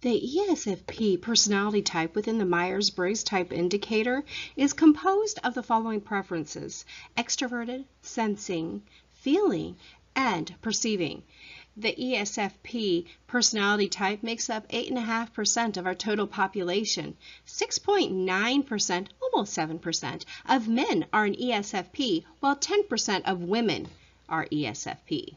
The ESFP personality type within the Myers-Briggs type indicator is composed of the following preferences: extroverted, sensing, feeling, and perceiving. The ESFP personality type makes up 8.5% of our total population. 6.9%, almost 7%, of men are an ESFP, while 10% of women are ESFP.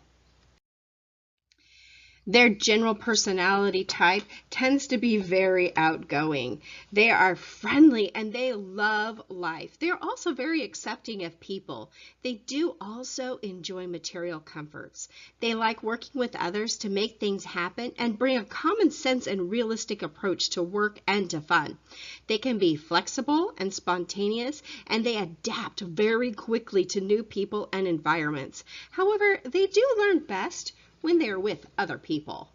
Their general personality type tends to be very outgoing. They are friendly and they love life. They are also very accepting of people. They do also enjoy material comforts. They like working with others to make things happen and bring a common sense and realistic approach to work and to fun. They can be flexible and spontaneous, and they adapt very quickly to new people and environments. However, they do learn best when they're with other people.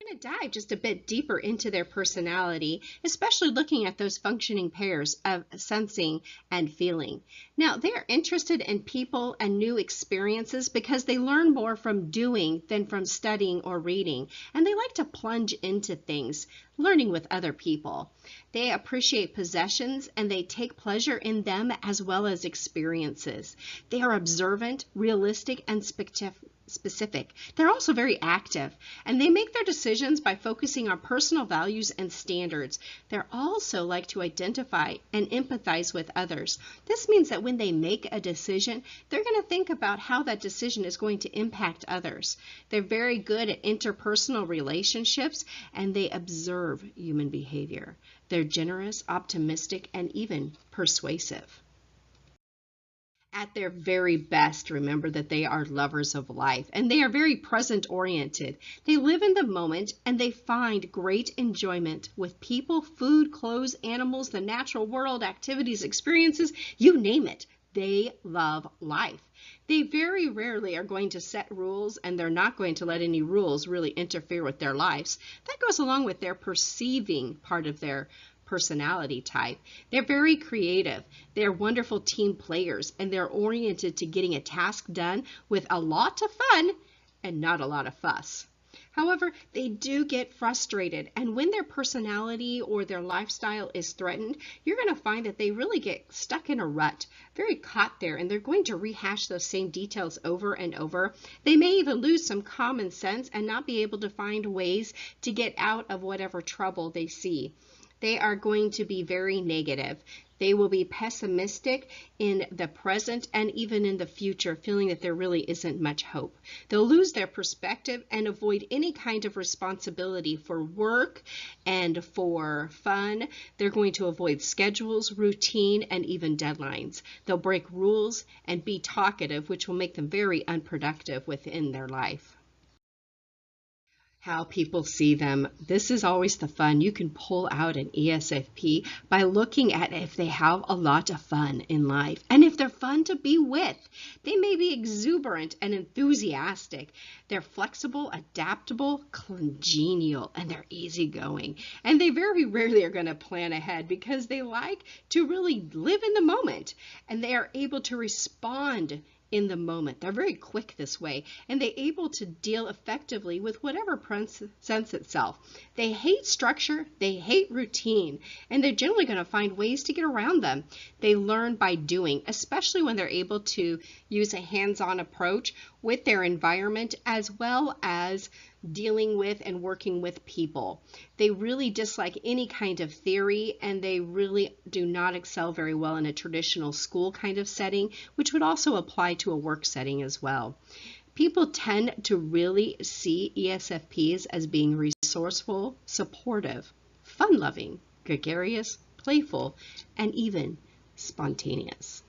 We're going to dive just a bit deeper into their personality, especially looking at those functioning pairs of sensing and feeling. Now, they're interested in people and new experiences because they learn more from doing than from studying or reading, and they like to plunge into things, learning with other people. They appreciate possessions and they take pleasure in them as well as experiences. They are observant, realistic, and specific. They're also very active, and they make their decisions by focusing on personal values and standards. They're also like to identify and empathize with others. This means that when they make a decision, they're going to think about how that decision is going to impact others. They're very good at interpersonal relationships, and they observe human behavior. They're generous, optimistic, and even persuasive. At their very best, remember that they are lovers of life, and they are very present-oriented. They live in the moment, and they find great enjoyment with people, food, clothes, animals, the natural world, activities, experiences, you name it. They love life. They very rarely are going to set rules, and they're not going to let any rules really interfere with their lives. That goes along with their perceiving part of their personality type. They're very creative. They're wonderful team players, and they're oriented to getting a task done with a lot of fun and not a lot of fuss. However, they do get frustrated, and when their personality or their lifestyle is threatened, you're going to find that they really get stuck in a rut, very caught there, and they're going to rehash those same details over and over. They may even lose some common sense and not be able to find ways to get out of whatever trouble they see. They are going to be very negative. They will be pessimistic in the present and even in the future, feeling that there really isn't much hope. They'll lose their perspective and avoid any kind of responsibility for work and for fun. They're going to avoid schedules, routine, and even deadlines. They'll break rules and be talkative, which will make them very unproductive within their life. How people see them. This is always the fun. You can pull out an ESFP by looking at if they have a lot of fun in life and if they're fun to be with. They may be exuberant and enthusiastic. They're flexible, adaptable, congenial, and they're easygoing. And they very rarely are going to plan ahead because they like to really live in the moment, and they are able to respond in the moment. They're very quick this way, and they're able to deal effectively with whatever presents itself. They hate structure, they hate routine, and they're generally going to find ways to get around them. They learn by doing, especially when they're able to use a hands-on approach with their environment as well as dealing with and working with people. They really dislike any kind of theory, and they really do not excel very well in a traditional school kind of setting, which would also apply to a work setting as well. People tend to really see ESFPs as being resourceful, supportive, fun-loving, gregarious, playful, and even spontaneous.